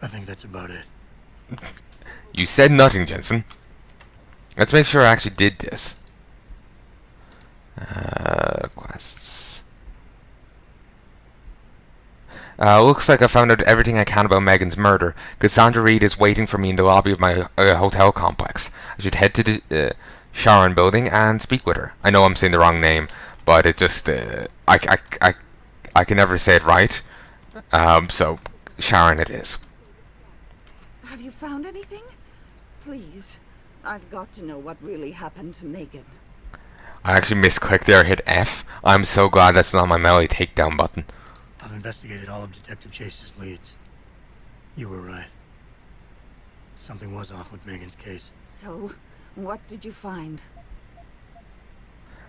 I think that's about it. You said nothing, Jensen. Let's make sure I actually did this. Quests. Looks like I found out everything I can about Megan's murder. Cassandra Reed is waiting for me in the lobby of my hotel complex. I should head to the Sharon building and speak with her. I know I'm saying the wrong name, but it just I can never say it right. So Sharon it is. Have you found anything? Please. I've got to know what really happened to Megan. I actually misclicked there, hit F. I'm so glad that's not my melee takedown button. I've investigated all of Detective Chase's leads. You were right. Something was off with Megan's case. So, what did you find?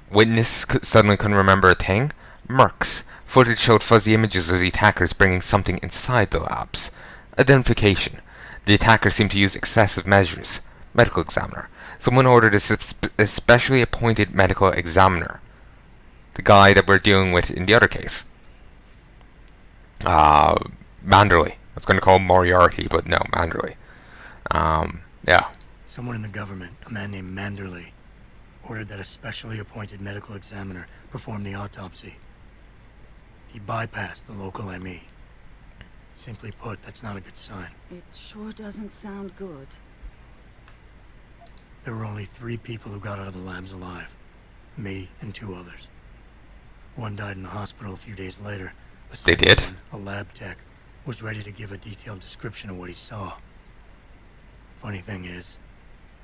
Witness suddenly couldn't remember a thing. Mercs. Footage showed fuzzy images of the attackers bringing something inside the labs. Identification. The attackers seemed to use excessive measures. Medical examiner. Someone ordered a specially appointed medical examiner. The guy that we're dealing with in the other case. Manderley. I was going to call him Moriarty, but no, Manderley. Yeah. Someone in the government, a man named Manderley, ordered that a specially appointed medical examiner perform the autopsy. He bypassed the local ME. Simply put, that's not a good sign. It sure doesn't sound good. There were only 3 people who got out of the labs alive. Me and 2 others. One died in the hospital a few days later. They did? One, a lab tech, was ready to give a detailed description of what he saw. Funny thing is,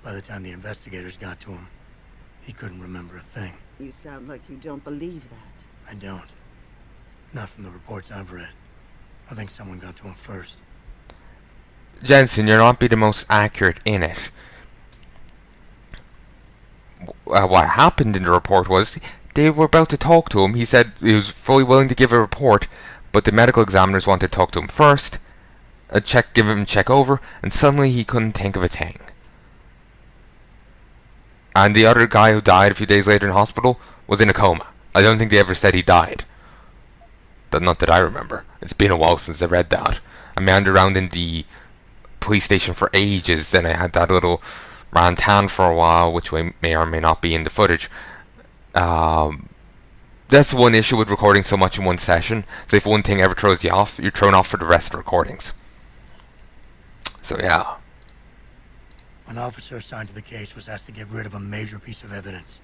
by the time the investigators got to him, he couldn't remember a thing. You sound like you don't believe that. I don't. Not from the reports I've read. I think someone got to him first. Jensen, you're not being the most accurate in it. What happened in the report was they were about to talk to him. He said he was fully willing to give a report, but the medical examiners wanted to talk to him first, give him a check over, and suddenly he couldn't think of a thing. And the other guy who died a few days later in hospital was in a coma. I don't think they ever said he died. Not that I remember. It's been a while since I read that. I meandered around in the police station for ages, then I had that little rantan for a while, which may or may not be in the footage. That's one issue with recording so much in one session. So if one thing ever throws you off, you're thrown off for the rest of the recordings. So yeah. An officer assigned to the case was asked to get rid of a major piece of evidence.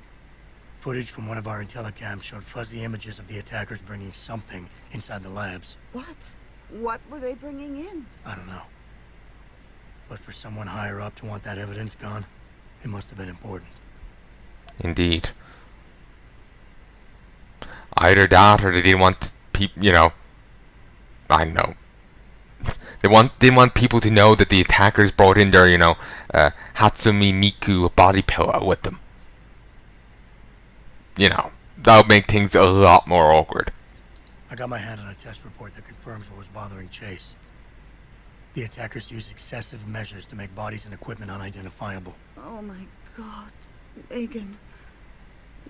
Footage from one of our intellicams showed fuzzy images of the attackers bringing something inside the labs. What? What were they bringing in? I don't know. But for someone higher up to want that evidence gone, it must have been important. Indeed. Either that, or they didn't want people, I don't know. Didn't want people to know that the attackers brought in their, Hatsumi Miku body pillow with them. That would make things a lot more awkward. I got my hand on a test report that confirms what was bothering Chase. The attackers used excessive measures to make bodies and equipment unidentifiable. Oh my God, Megan.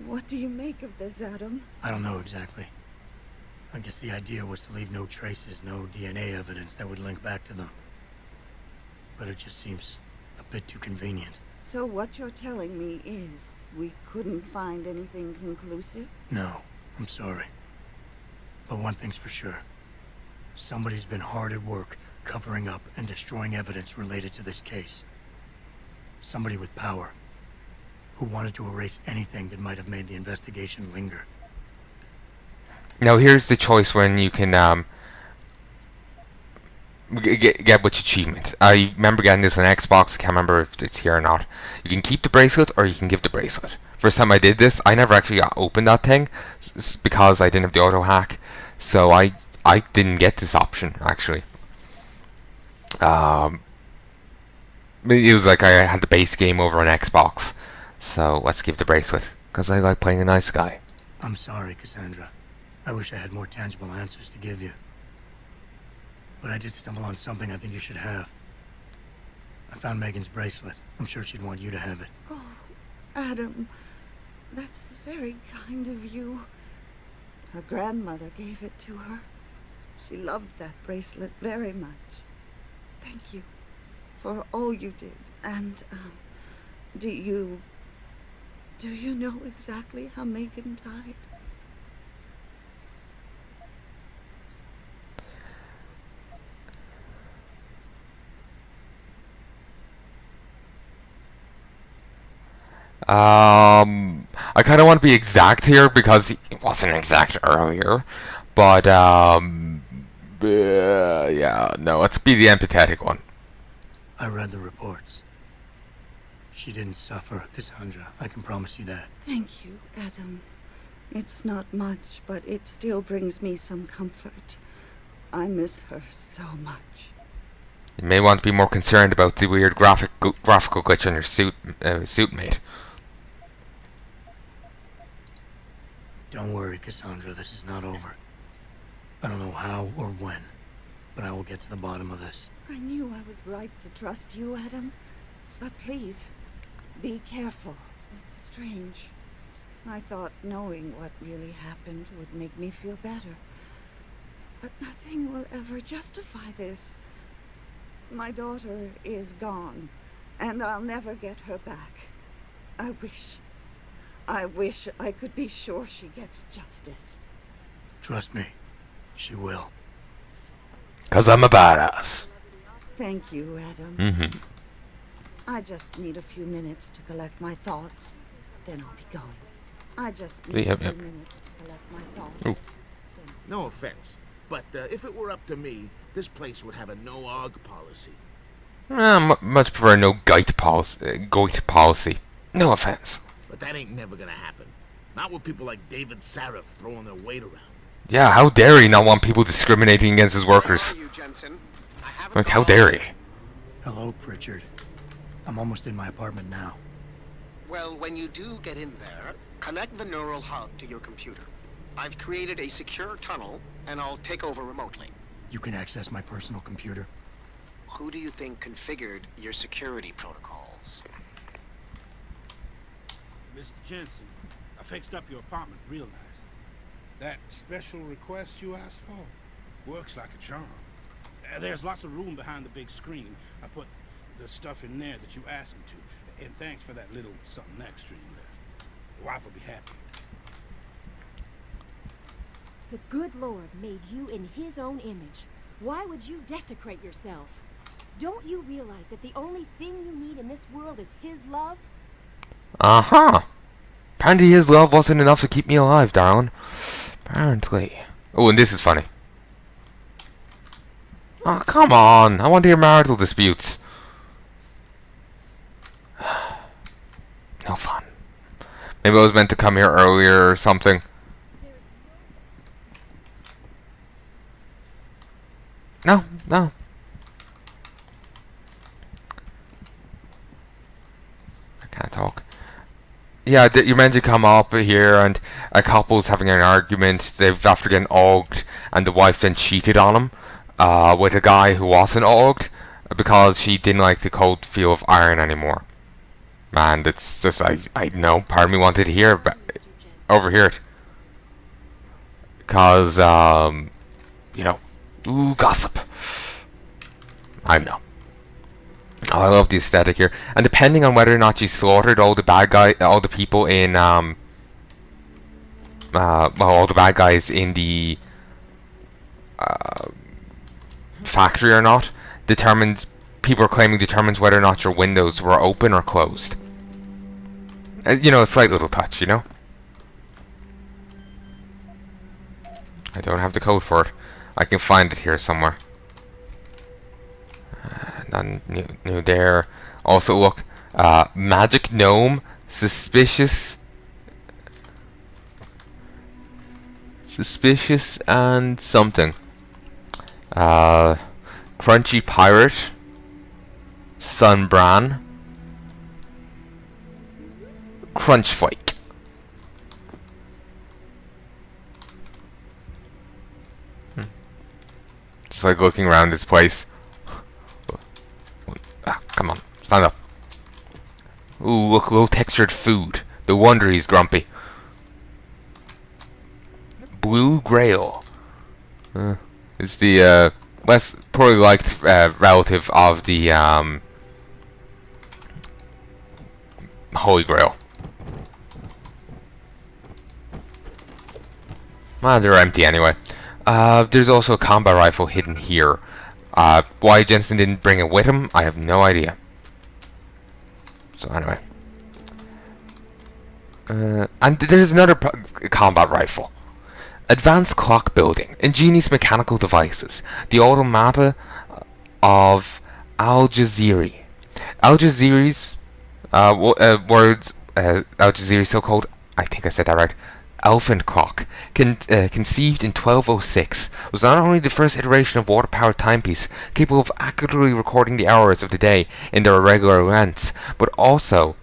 What do you make of this, Adam? I don't know exactly. I guess the idea was to leave no traces, no DNA evidence that would link back to them. But it just seems a bit too convenient. So what you're telling me is we couldn't find anything conclusive? No, I'm sorry. But one thing's for sure. Somebody's been hard at work covering up and destroying evidence related to this case. Somebody with power, who wanted to erase anything that might have made the investigation linger. Now here's the choice when you can get which achievement. I remember getting this on Xbox. I can't remember if it's here or not. You can keep the bracelet or you can give the bracelet. First time I did this, I never actually got opened that thing because I didn't have the auto hack. So I didn't get this option actually. It was like I had the base game over on Xbox. So let's give the bracelet because I like playing a nice guy. I'm sorry, Cassandra. I wish I had more tangible answers to give you. But I did stumble on something I think you should have. I found Megan's bracelet. I'm sure she'd want you to have it. Oh, Adam, that's very kind of you. Her grandmother gave it to her. She loved that bracelet very much. Thank you for all you did. And, do you know exactly how Megan died? I kind of want to be exact here because it wasn't exact earlier, but yeah, no, let's be the empathetic one. I read the reports. She didn't suffer, Cassandra. I can promise you that. Thank you, Adam. It's not much, but it still brings me some comfort. I miss her so much. You may want to be more concerned about the weird graphical glitch on your suit, mate. Don't worry, Cassandra. This is not over. I don't know how or when, but I will get to the bottom of this. I knew I was right to trust you, Adam. But please, be careful. It's strange. I thought knowing what really happened would make me feel better. But nothing will ever justify this. My daughter is gone, and I'll never get her back. I wish I could be sure she gets justice. Trust me, she will. 'Cause I'm a badass. Thank you, Adam. Mm-hmm. I just need a few minutes to collect my thoughts, then I'll be going. I just need Yep, a few yep. minutes to collect my thoughts. Ooh. No offense, but if it were up to me, this place would have a no-og policy. Much prefer no goit policy. No offense. But that ain't never gonna happen. Not with people like David Sarif throwing their weight around. Yeah, how dare he not want people discriminating against his workers? Like, how dare he? Hello, Pritchard. I'm almost in my apartment now. Well, when you do get in there, connect the neural hub to your computer. I've created a secure tunnel, and I'll take over remotely. You can access my personal computer. Who do you think configured your security protocols? Mr. Jensen, I fixed up your apartment real nice. That special request you asked for works like a charm. There's lots of room behind the big screen. I put the stuff in there that you asked me to. And thanks for that little something extra you left. Your wife will be happy. The good Lord made you in his own image. Why would you desecrate yourself? Don't you realize that the only thing you need in this world is his love? Uh-huh. Apparently his love wasn't enough to keep me alive, darling. Apparently. Oh, and this is funny. Oh, come on. I want to hear marital disputes. No fun. Maybe I was meant to come here earlier or something. No. I can't talk. Yeah, you're meant to come up here and a couple's having an argument. They've after getting ogged, and the wife then cheated on him with a guy who wasn't ogged because she didn't like the cold feel of iron anymore. Man, it's just I know. Part of me wanted to hear overhear it, cause you know, ooh, gossip. I know. Oh, I love the aesthetic here, and depending on whether or not you slaughtered all the people in all the bad guys in the factory or not, people are claiming determines whether or not your windows were open or closed. You know, a slight little touch, you know. I don't have the code for it. I can find it here somewhere. None new there. Also, look, magic gnome, suspicious, and something. Crunchy pirate, Sunbran, Crunch Flake. Just like looking around this place. Come on, stand up. Ooh, look, low textured food. No wonder he's grumpy. Blue Grail. It's the less poorly liked relative of the Holy Grail. Well, they're empty anyway. There's also a combat rifle hidden here. Why Jensen didn't bring it with him, I have no idea. So anyway. And there's another combat rifle. Advanced clock building. Ingenious mechanical devices. The automata of Al Jazeera. Al Jazeera's Al Jazeera's so-called, I think I said that right, elephant clock, conceived in 1206, was not only the first iteration of water-powered timepiece capable of accurately recording the hours of the day in their irregular lengths, but also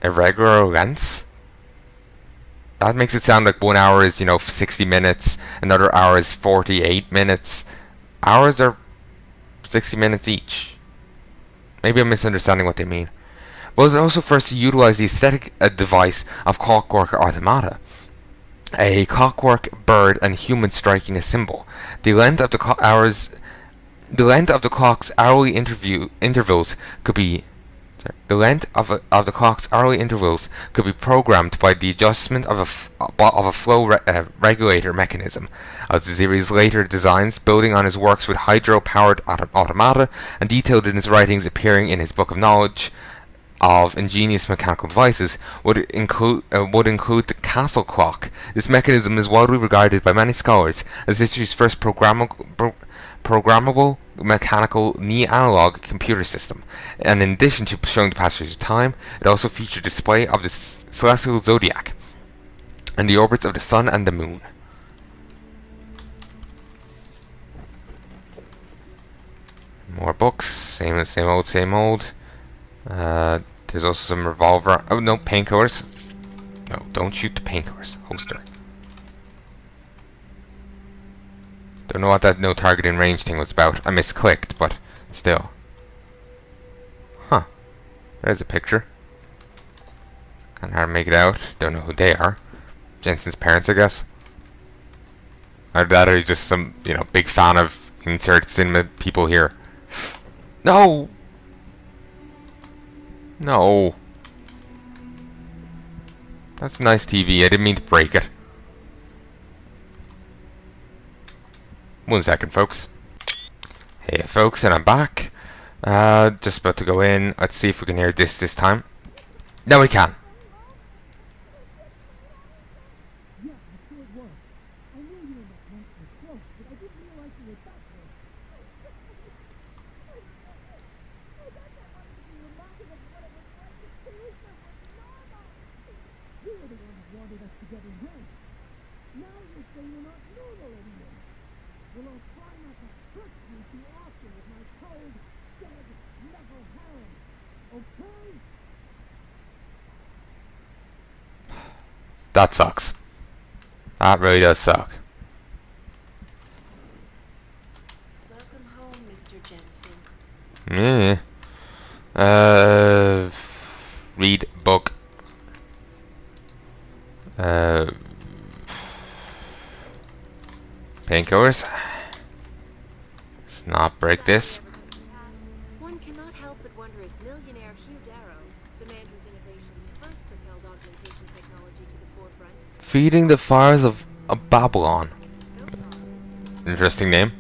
irregular lengths? That makes it sound like 1 hour is, 60 minutes, another hour is 48 minutes. Hours are 60 minutes each. Maybe I'm misunderstanding what they mean. But it was also first to utilize the aesthetic device of clockwork automata. A clockwork bird and human striking a symbol. The length of the clock's hourly intervals could be the clock's hourly intervals could be programmed by the adjustment of a flow regulator mechanism. Al Jazeera's later designs, building on his works with hydro-powered automata and detailed in his writings appearing in his book of knowledge of ingenious mechanical devices, would include the castle clock. This mechanism is widely regarded by many scholars as history's first programmable mechanical knee-analog computer system, and in addition to showing the passage of time, it also featured display of the celestial zodiac and the orbits of the sun and the moon. More books, same old. There's also some revolver. Oh no, painkillers. No, don't shoot the painkillers. Holster. Don't know what that no targeting range thing was about. I misclicked, but still. Huh. There's a picture. Kinda hard to make it out. Don't know who they are. Jensen's parents, I guess. Either that or he's just some, big fan of insert cinema people here. No! No. That's a nice TV. I didn't mean to break it. 1 second, folks. Hey, folks, and I'm back. Just about to go in. Let's see if we can hear this time. No, we can. That sucks. That really does suck. Welcome home, Mr. Jensen. Read book. Painkillers. Let's not break this. One cannot help but wonder if millionaire Hugh Darrow, the man whose innovations first propelled augmentation technology to the forefront, Feeding the Fires of Babylon. Interesting name.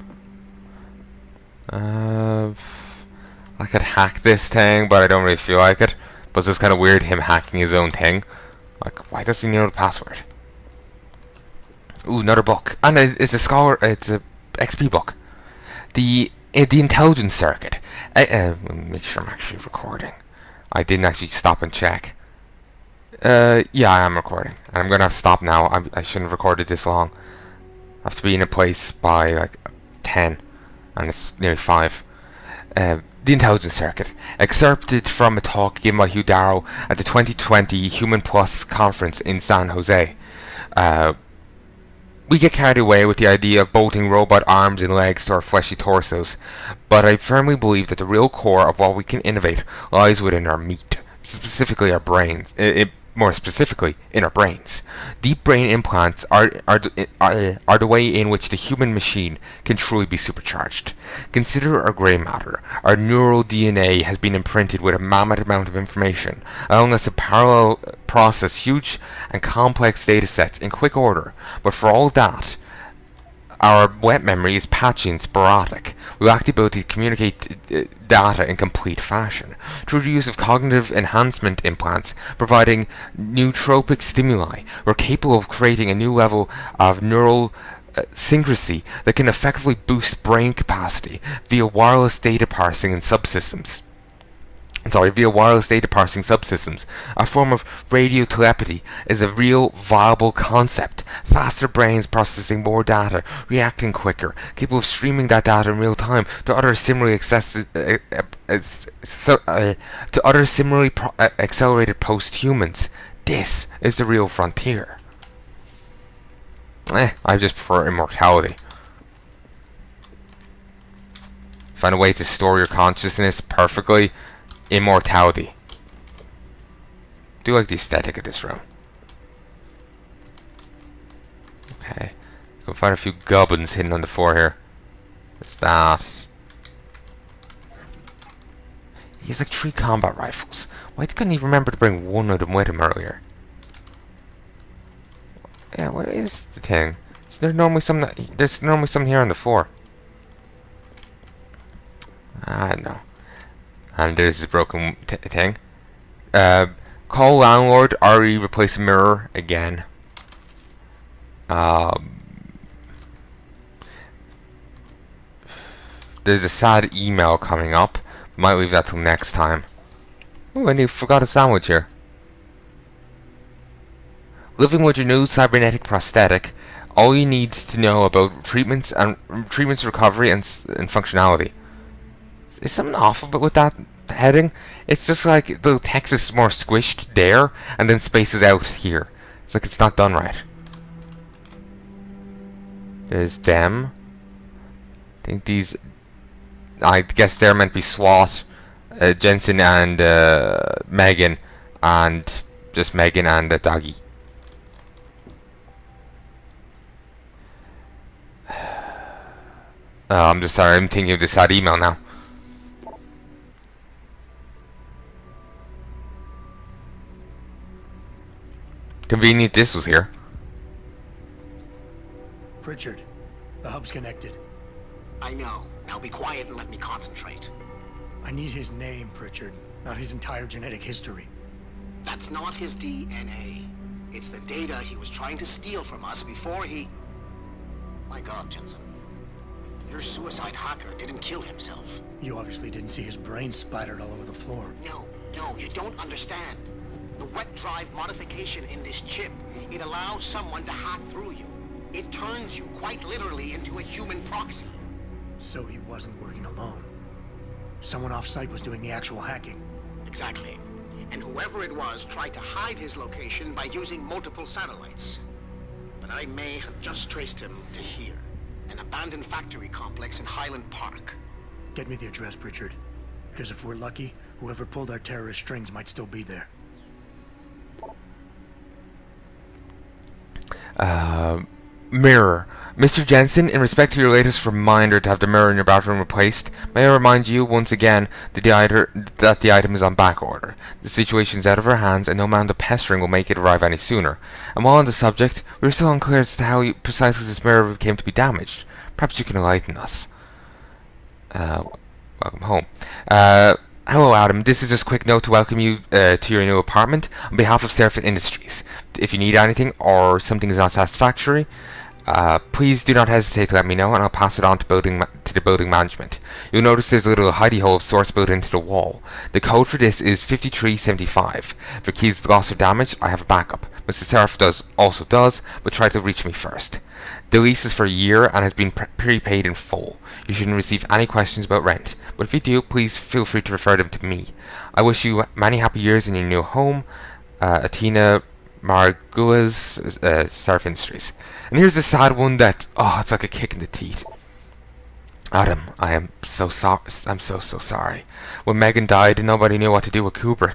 I could hack this thing, but I don't really feel like it. But it's just kind of weird him hacking his own thing. Like, why does he know the password? Ooh, another book. And it's a XP book. The intelligence circuit. Let me make sure I'm actually recording. I didn't actually stop and check. Yeah, I am recording. I'm gonna have to stop now. I shouldn't have recorded this long. I have to be in a place by like 10, and it's nearly 5. The intelligence circuit, excerpted from a talk given by Hugh Darrow at the 2020 Human Plus conference in San Jose. We get carried away with the idea of bolting robot arms and legs to our fleshy torsos, but I firmly believe that the real core of what we can innovate lies within our meat, specifically our brains. more specifically, in our brains. Deep brain implants are the way in which the human machine can truly be supercharged. Consider our grey matter. Our neural DNA has been imprinted with a mammoth amount of information, allowing us to parallel process huge and complex datasets in quick order. But for all that, our wet memory is patchy and sporadic. We lack the ability to communicate data in complete fashion. Through the use of cognitive enhancement implants providing nootropic stimuli, we're capable of creating a new level of neural synchrony that can effectively boost brain capacity via wireless data parsing subsystems. A form of radio telepathy is a real viable concept. Faster brains processing more data, reacting quicker, capable of streaming that data in real time to other similarly accelerated post-humans. This is the real frontier. I just prefer immortality. Find a way to store your consciousness perfectly. Immortality. Do like the aesthetic of this room. Okay. You can find a few goblins hidden on the floor here. There's that. He has like 3 combat rifles. Why couldn't he remember to bring one of them with him earlier? Yeah, what is the thing? There's normally something here on the floor. I don't know. And there's this broken thing. Call landlord, RE replace a mirror again. There's a sad email coming up. Might leave that till next time. Oh, and you forgot a sandwich here. Living with your new cybernetic prosthetic, all you need to know about treatments, recovery, and functionality. Is something off with that heading? It's just like the text is more squished there, and then spaces out here. It's like it's not done right. There's them. I think these... I guess they're meant to be SWAT, Jensen and Megan, and just Megan and the doggy. I'm just sorry, I'm thinking of this sad email now. Convenient this was here. Pritchard, the hub's connected. I know. Now be quiet and let me concentrate. I need his name, Pritchard, not his entire genetic history. That's not his DNA. It's the data he was trying to steal from us before he... My God, Jensen. Your suicide hacker didn't kill himself. You obviously didn't see his brain splattered all over the floor. No, you don't understand. The wet drive modification in this chip, it allows someone to hack through you. It turns you quite literally into a human proxy. So he wasn't working alone. Someone off-site was doing the actual hacking. Exactly. And whoever it was tried to hide his location by using multiple satellites. But I may have just traced him to here. An abandoned factory complex in Highland Park. Get me the address, Pritchard. Because if we're lucky, whoever pulled our terrorist strings might still be there. Mirror. Mr. Jensen, in respect to your latest reminder to have the mirror in your bathroom replaced, may I remind you once again that the item is on back order. The situation is out of our hands, and no amount of pestering will make it arrive any sooner. And while on the subject, we are still unclear as to how precisely this mirror came to be damaged. Perhaps you can enlighten us. Welcome home. Hello, Adam. This is just a quick note to welcome you to your new apartment on behalf of Surface Industries. If you need anything or something is not satisfactory, please do not hesitate to let me know, and I'll pass it on to the building management. You'll notice there's a little hidey hole of sorts built into the wall. The code for this is 5375. For keys lost or damaged, I have a backup. Mr. Seraph also does, but try to reach me first. The lease is for a year and has been prepaid in full. You shouldn't receive any questions about rent, but if you do, please feel free to refer them to me. I wish you many happy years in your new home. Athena Margulas, Surf Industries. And here's the sad one that, it's like a kick in the teeth. Adam, I am so sorry. I'm so sorry. When Megan died, nobody knew what to do with Kubrick.